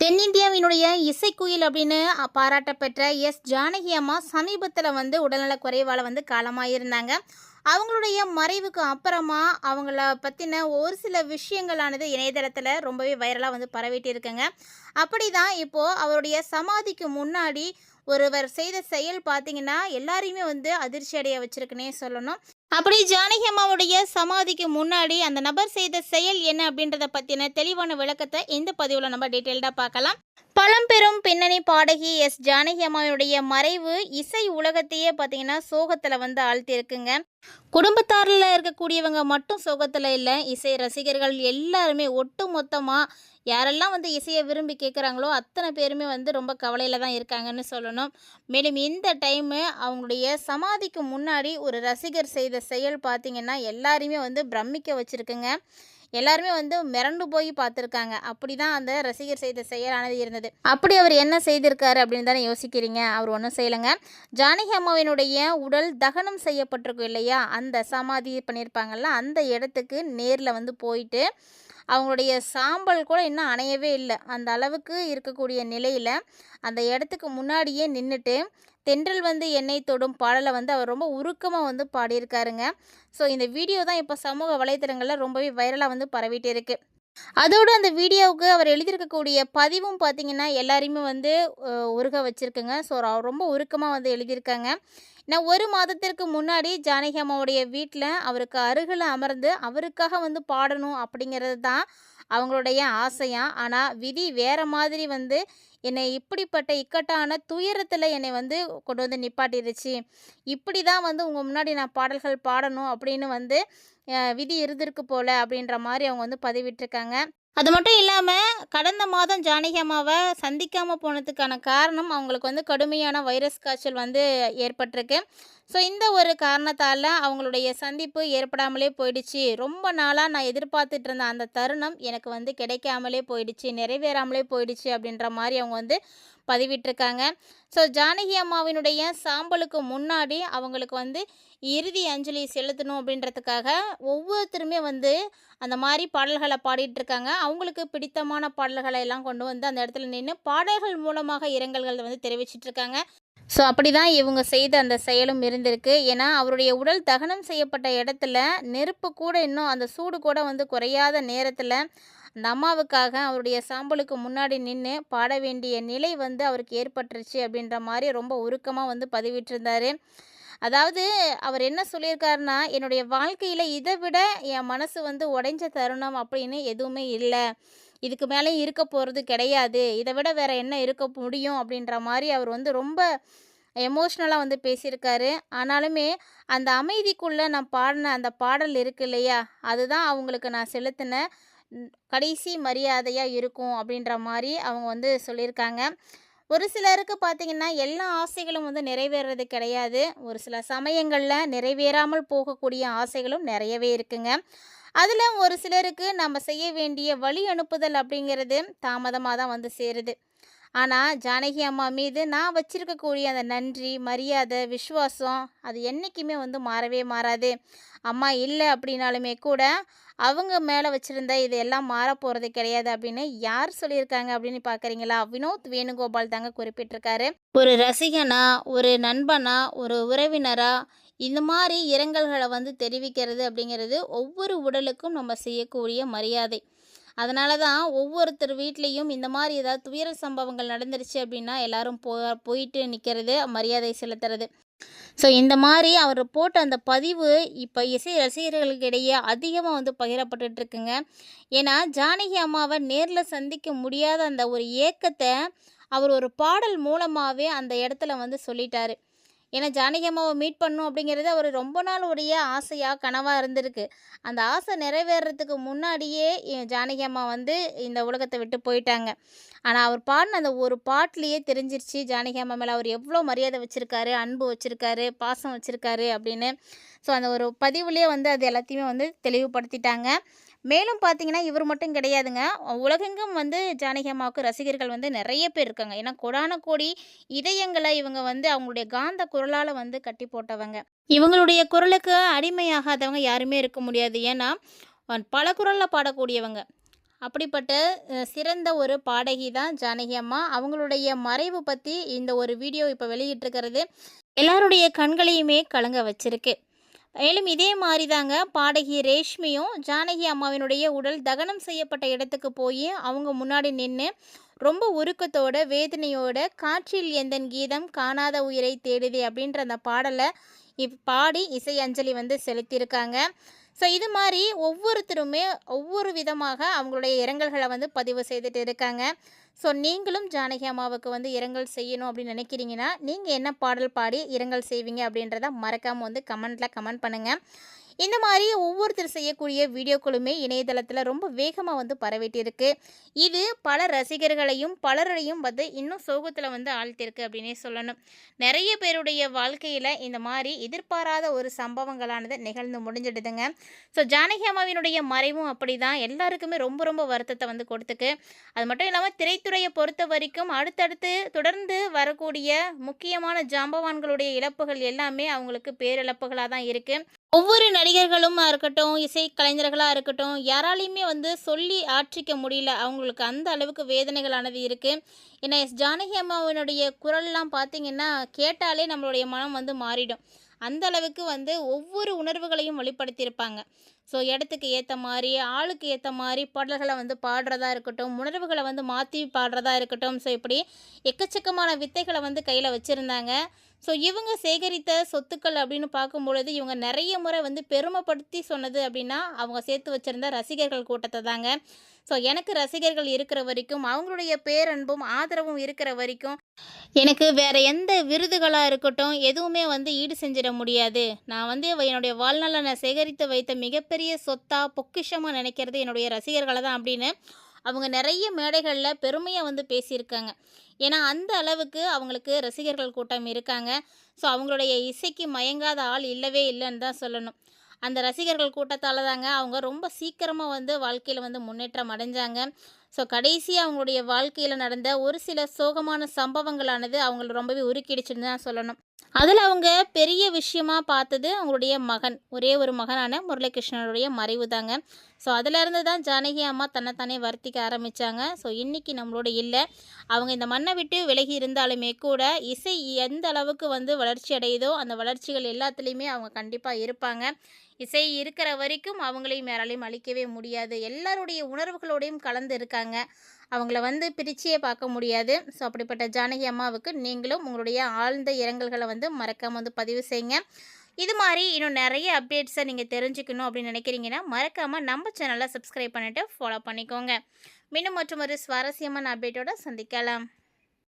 தென்னிந்தியாவினுடைய இசைக்குயில் அப்படின்னு பாராட்டப்பெற்ற ஜானகி அம்மா சமீபத்தில் உடல்நலக் குறைவால் காலமாயிருந்தாங்க. அவங்களுடைய மறைவுக்கு அப்புறமா அவங்கள பற்றின ஒரு சில விஷயங்களானது இணையதளத்தில் ரொம்பவே வைரலாக பரவிட்டு இருக்குங்க. அப்படி தான் இப்போது அவருடைய சமாதிக்கு முன்னாடி ஒருவர் செய்த செயல் பார்த்தீங்கன்னா எல்லாரையுமே அதிர்ச்சி அடைய வச்சிருக்குன்னே சொல்லணும். அப்படி ஜானகி அம்மாவுடைய சமாதிக்கு முன்னாடி அந்த நபர் செய்த செயல் என்ன அப்படின்றத பற்றின தெளிவான விளக்கத்தை இந்த பதிவில் நம்ம டீட்டெயில்டாக பார்க்கலாம். பழம்பெரும் பின்னணி பாடகி ஜானகி அம்மாவுடைய மறைவு இசை உலகத்தையே பார்த்தீங்கன்னா சோகத்தில் ஆழ்த்தியிருக்குங்க. குடும்பத்தாரில் இருக்கக்கூடியவங்க மட்டும் சோகத்தில் இல்லை, இசை ரசிகர்கள் எல்லாருமே ஒட்டு மொத்தமாக யாரெல்லாம் இசையை விரும்பி கேட்குறாங்களோ அத்தனை பேருமே ரொம்ப கவலையில் தான் இருக்காங்கன்னு சொல்லணும். மேலும் இந்த டைமு அவங்களுடைய சமாதிக்கு முன்னாடி ஒரு ரசிகர் செய்த செயல் பார்த்திங்கன்னா எல்லாரையுமே பிரமிக்க வச்சுருக்குங்க. எல்லாருமே மிரண்டு போய் பார்த்துருக்காங்க. அப்படி தான் அந்த ரசிகர் செய்த செயலானது இருந்தது. அப்படி அவர் என்ன செய்திருக்காரு அப்படின்னு தானே யோசிக்கிறீங்க. அவர் ஒன்றும் செய்யலைங்க. ஜானகி அம்மாவினுடைய உடல் தகனம் செய்யப்பட்டிருக்கும் இல்லையா, அந்த சமாதி பண்ணியிருப்பாங்கள்ல, அந்த இடத்துக்கு நேரில் போயிட்டு அவங்களுடைய சாம்பல் கூட இன்னும் அணையவே இல்லை. அந்த அளவுக்கு இருக்கக்கூடிய நிலையில் அந்த இடத்துக்கு முன்னாடியே நின்றுட்டு தென்றல் எண்ணெய் தொடும் பாடலை அவர் ரொம்ப உருக்கமாக பாடியிருக்காருங்க. ஸோ இந்த வீடியோ தான் இப்போ சமூக வலைத்தளங்களில் ரொம்பவே வைரலாக பரவிட்டு இருக்குது. அதோடு அந்த வீடியோவுக்கு அவர் எழுதியிருக்கக்கூடிய பதிவும் பார்த்திங்கன்னா எல்லாரையுமே உருக வச்சுருக்குங்க. ஸோ ரொம்ப உருக்கமாக எழுதியிருக்காங்க. நான் 1 மாதத்திற்கு முன்னாடி ஜானகி அம்மாவுடைய வீட்டில் அவருக்கு அருகில் அமர்ந்து அவருக்காக பாடணும் அப்படிங்கிறது தான் அவங்களுடைய ஆசையாக. ஆனால் விதி வேறு மாதிரி என்னை இப்படிப்பட்ட இக்கட்டான துயரத்தில் என்னை கொண்டு நிப்பாட்டிருச்சு. இப்படி தான் உங்கள் முன்னாடி நான் பாடல்கள் பாடணும் அப்படின்னு விதி இருந்திருக்கு போல் அப்படின்ற மாதிரி அவங்க பதிவிட்டிருக்காங்க. அது மட்டும் இல்லாமல் கடந்த மாதம் ஜானகி அம்மாவை சந்திக்காமல் போனதுக்கான காரணம் அவங்களுக்கு கடுமையான வைரஸ் காய்ச்சல் ஏற்பட்டிருக்கு. ஸோ இந்த ஒரு காரணத்தால் அவங்களுடைய சந்திப்பு ஏற்படாமலே போயிடுச்சு. ரொம்ப நாளாக நான் எதிர்பார்த்துட்டு இருந்த அந்த தருணம் எனக்கு கிடைக்காமலே போயிடுச்சு, நிறைவேறாமலே போயிடுச்சு அப்படின்ற மாதிரி அவங்க பதிவிட்டிருக்காங்க. ஸோ ஜானகி அம்மாவினுடைய சாம்பலுக்கு முன்னாடி அவங்களுக்கு இறுதி அஞ்சலி செலுத்தணும் அப்படின்றதுக்காக ஒவ்வொருத்தருமே அந்த மாதிரி பாடல்களை பாடிட்டுருக்காங்க. அவங்களுக்கு பிடித்தமான பாடல்களை எல்லாம் கொண்டு அந்த இடத்துல நின்று பாடல்கள் மூலமாக இரங்கல்கள் தெரிவிச்சிட்ருக்காங்க. ஸோ அப்படி தான் இவங்க செய்த அந்த செயலும் இருந்திருக்கு. ஏன்னா அவருடைய உடல் தகனம் செய்யப்பட்ட இடத்துல நெருப்பு கூட இன்னும் அந்த சூடு கூட குறையாத நேரத்தில் அந்த அம்மாவுக்காக அவருடைய சாம்பலுக்கு முன்னாடி நின்று பாட வேண்டிய நிலை அவருக்கு ஏற்பட்டுருச்சு அப்படின்ற மாதிரி ரொம்ப உருக்கமாக பதிவிட்டிருந்தார். அதாவது அவர் என்ன சொல்லியிருக்காருன்னா, என்னுடைய வாழ்க்கையில் இதை விட என் மனசு உடைஞ்ச தருணம் அப்படின்னு எதுவுமே இல்லை, இதுக்கு மேலே இருக்க போகிறது கிடையாது, இதை விட வேறு என்ன இருக்க முடியும் அப்படின்ற மாதிரி அவர் ரொம்ப எமோஷ்னலாக பேசியிருக்காரு. ஆனாலுமே அந்த அமைதிக்குள்ளே நான் பாடின அந்த பாடல் இருக்கு இல்லையா, அதுதான் அவங்களுக்கு நான் செலுத்தின கடைசி மரியாதையாக இருக்கும் அப்படின்ற மாதிரி அவங்க சொல்லியிருக்காங்க. ஒரு சிலருக்கு பார்த்திங்கன்னா எல்லா ஆசைகளும் நிறைவேறது கிடையாது. ஒரு சில சமயங்களில் நிறைவேறாமல் போகக்கூடிய ஆசைகளும் நிறையவே இருக்குங்க. அதில் ஒரு சிலருக்கு நம்ம செய்ய வேண்டிய வழி அனுப்புதல் அப்படிங்கிறது தாமதமாக தான் சேருது. ஆனால் ஜானகி அம்மா மீது நான் வச்சிருக்கக்கூடிய அந்த நன்றி, மரியாதை, விசுவாசம் அது என்றைக்குமே மாறவே மாறாது. அம்மா இல்லை அப்படின்னாலுமே கூட அவங்க மேலே வச்சுருந்த இதெல்லாம் மாறப்போகிறது கிடையாது அப்படின்னு யார் சொல்லியிருக்காங்க அப்படின்னு பார்க்குறீங்களா? வினோத் வேணுகோபால் தாங்க குறிப்பிட்டிருக்காரு. ஒரு ரசிகனா, ஒரு நண்பனா, ஒரு உறவினரா இந்த மாதிரி இரங்கல்களை தெரிவிக்கிறது அப்படிங்கிறது ஒவ்வொரு உடலுக்கும் நம்ம செய்யக்கூடிய மரியாதை. அதனால தான் ஒவ்வொருத்தர் வீட்லேயும் இந்த மாதிரி ஏதாவது துயர சம்பவங்கள் நடந்துருச்சு அப்படின்னா எல்லாரும் போயிட்டு நிற்கிறது, மரியாதை செலுத்துறது. ஸோ இந்த மாதிரி அவர் போட்ட அந்த பதிவு இப்போ இசை ரசிகர்களுக்கு இடையே அதிகமாக பகிரப்பட்டுருக்குங்க. ஏன்னா ஜானகி அம்மாவை நேரில் சந்திக்க முடியாத அந்த ஒரு ஏக்கத்தை அவர் ஒரு பாடல் மூலமாகவே அந்த இடத்துல சொல்லிட்டாரு. ஏன்னா ஜானகி அம்மாவை மீட் பண்ணணும் அப்படிங்கிறது அவர் ரொம்ப நாள் உடைய ஆசையாக கனவாக இருந்திருக்கு. அந்த ஆசை நிறைவேறதுக்கு முன்னாடியே ஜானகி அம்மா இந்த உலகத்தை விட்டு போயிட்டாங்க. ஆனால் அவர் பாடின அந்த ஒரு பாட்டிலேயே தெரிஞ்சிருச்சு ஜானகி அம்மா மேலே அவர் எவ்வளோ மரியாதை வச்சுருக்காரு, அன்பு வச்சுருக்காரு, பாசம் வச்சுருக்காரு அப்படின்னு. ஸோ அந்த ஒரு பதிவுலேயே அது எல்லாத்தையுமே தெளிவுபடுத்திட்டாங்க. மேலும் பார்த்தீங்கன்னா இவர் மட்டும் கிடையாதுங்க, உலகெங்கும் ஜானகி அம்மாவுக்கு ரசிகர்கள் நிறைய பேர் இருக்காங்க. ஏன்னா கொடான கோடி இதயங்களை இவங்க அவங்களுடைய காந்த குரலால் கட்டி போட்டவங்க. இவங்களுடைய குரலுக்கு அடிமையாகாதவங்க யாருமே இருக்க முடியாது. ஏன்னா பல குரலில் பாடக்கூடியவங்க. அப்படிப்பட்ட சிறந்த ஒரு பாடகி தான் ஜானகி அம்மா. அவங்களுடைய மறைவு பத்தி இந்த ஒரு வீடியோ இப்ப வெளியிட்டிருக்கிறது, எல்லாருடைய கண்களையுமே கலங்க வச்சிருக்கு. மேலும் இதே மாரி தாங்க பாடகி ரேஷ்மியும் ஜானகி அம்மாவினுடைய உடல் தகனம் செய்யப்பட்ட இடத்துக்கு போயி, அவங்க முன்னாடி நின்னு, ரொம்ப உருக்கத்தோட, வேதனையோட "காற்றில் எந்தன் கீதம் காணாத உயிரை தேடுதே" அப்படின்ற அந்த பாடல பாடி இசை அஞ்சலி வந்து செலுத்தியிருக்காங்க. ஸோ இது மாரி ஒவ்வொருத்தருமே ஒவ்வொரு விதமாக அவங்களுடைய இரங்கல்கள வந்து பதிவு செய்துட்டு இருக்காங்க. ஸோ நீங்களும் ஜானகி அம்மாவுக்கு வந்து இரங்கல் செய்யணும் அப்படின்னு நினைக்கிறீங்கன்னா, நீங்க என்ன பாடல் பாடி இரங்கல் செய்வீங்க அப்படின்றத மறக்காம வந்து கமெண்ட்ல கமெண்ட் பண்ணுங்க. இந்த மாரி ஒவ்வொருத்தர் செய்யக்கூடிய வீடியோக்களுமே இணையதளத்துல ரொம்ப வேகமா வந்து பரவிட்டு இருக்கு. இது பல ரசிகர்களையும், பலரையும் வந்து இன்னும் சோகத்துல வந்து ஆழ்த்தியிருக்கு அப்படின்னே சொல்லணும். நெறைய பேருடைய வாழ்க்கையில இந்த மாரி எதிர்பாராத ஒரு சம்பவங்களானது நிகழ்ந்து முடிஞ்சிடுதுங்க. ஸோ ஜானகி அம்மாவினுடைய மறைவும் அப்படிதான் எல்லாருக்குமே ரொம்ப ரொம்ப வருத்தத்த வந்து கொடுத்துருக்கு. அது மட்டும் இல்லாம திரைத்துறைய பொறுத்தவரைக்கும் அடுத்தடுத்து தொடர்ந்து வரக்கூடிய முக்கியமான ஜாம்பவான்களுடைய இழப்புகள் எல்லாமே அவங்களுக்கு பேரிழப்புகளா தான் இருக்கு. ஒவ்வொரு நடிகர்களுமா இருக்கட்டும், இசை கலைஞர்களா இருக்கட்டும், யாராலயுமே வந்து சொல்லி ஆற்றிக்க முடியல. அவங்களுக்கு அந்த அளவுக்கு வேதனைகளானது இருக்கு. ஏன்னா, ஜானகி அம்மாவினுடைய குரல்லாம் பார்த்தீங்கன்னா, கேட்டாலே நம்மளுடைய மனம் வந்து மாறிடும். அந்த அளவுக்கு வந்து ஒவ்வொரு உணர்வுகளையும் வெளிப்படுத்தியிருப்பாங்க. ஸோ, இடத்துக்கு ஏத்த மாரி, ஆளுக்கு ஏத்த மாரி பாடல்கள வந்து பாடுறதா இருக்கட்டும், உணர்வுகள வந்து மாத்தி பாடுறதா இருக்கட்டும். ஸோ, இப்படி எக்கச்சக்கமான வித்தைகள வந்து கையில வச்சிருந்தாங்க. ஸோ இவங்க சேகரித்த சொத்துக்கள் அப்படின்னு பார்க்கும்பொழுது, இவங்க நெறைய முறை வந்து பெருமைப்படுத்தி சொன்னது அப்படின்னா, அவங்க சேர்த்து வச்சிருந்த ரசிகர்கள் கூட்டத்த தாங்க. ஸோ எனக்கு ரசிகர்கள் இருக்கிற வரைக்கும், அவங்களுடைய பேரன்பும், ஆதரவும் இருக்கிற வரைக்கும், எனக்கு வேற எந்த விருதுகளா இருக்கட்டும், எதுவுமே வந்து ஈடு செஞ்சிட முடியாது. நான் வந்து என்னுடைய வாழ்நாள்ல நான் சேகரித்து வைத்த மிகப்பெரிய சொத்தா, பொக்கிஷமா நினைக்கிறது என்னுடைய ரசிகர்கள தான் அப்படின்னு அவங்க நெறைய மேடைகள்ல பெருமையா வந்து பேசியிருக்காங்க. ஏன்னா, அந்த அளவுக்கு அவங்களுக்கு ரசிகர்கள் கூட்டம் இருக்காங்க. ஸோ, அவங்களுடைய இசைக்கு மயங்காத ஆள் இல்லவே இல்லன்னு தான் சொல்லணும். அந்த ரசிகர்கள் கூட்டத்தால தாங்க அவங்க ரொம்ப சீக்கிரமா வந்து வாழ்க்கையில வந்து முன்னேற்றம் அடைஞ்சாங்க. ஸோ, கடைசியா அவங்களுடைய வாழ்க்கையில நடந்த ஒரு சில சோகமான சம்பவங்களானது அவங்கள ரொம்பவே உருக்கிடுச்சுன்னு தான் சொல்லணும். அதில அவங்க பெரிய விஷயமா பார்த்தது அவங்களுடைய மகன். ஒரே ஒரு மகனான முரளிகிருஷ்ணனுடைய மறைவு தாங்க. ஸோ, அதிலேருந்து தான் ஜானகி அம்மா தன்னைத்தானே வருத்திக்க ஆரம்பிச்சாங்க. ஸோ, இன்னைக்கு நம்மளோட இல்ல. அவங்க இந்த மண்ணை விட்டு விலகி இருந்தாலுமே கூட, இசை எந்த அளவுக்கு வந்து வளர்ச்சி அடையுதோ, அந்த வளர்ச்சிகள் எல்லாத்துலேயுமே அவங்க கண்டிப்பாக இருப்பாங்க. இசை இருக்கிற வரைக்கும் அவங்களையும் யாராலையும் அழிக்கவே முடியாது. எல்லாருடைய உணர்வுகளோடையும் கலந்து இருக்காங்க. அவங்கள வந்து பிரிச்சே பார்க்க முடியாது. ஸோ, அப்படிப்பட்ட ஜானகி அம்மாவுக்கு நீங்களும் உங்களுடைய ஆழ்ந்த இரங்கல்கள வந்து மறக்காம வந்து பதிவு செய்யுங்க. இது மாரி இன்னும் நெறைய அப்டேட்ஸை நீங்க தெரிஞ்சுக்கணும் அப்படின்னு நினைக்கிறீங்கன்னா, மறக்காம நம்ம சேனலை சப்ஸ்கிரைப் பண்ணிட்டு ஃபாலோ பண்ணிக்கோங்க. மீண்டும் மற்றொரு சுவாரஸ்யமான அப்டேட்டோட சந்திக்கலாம்.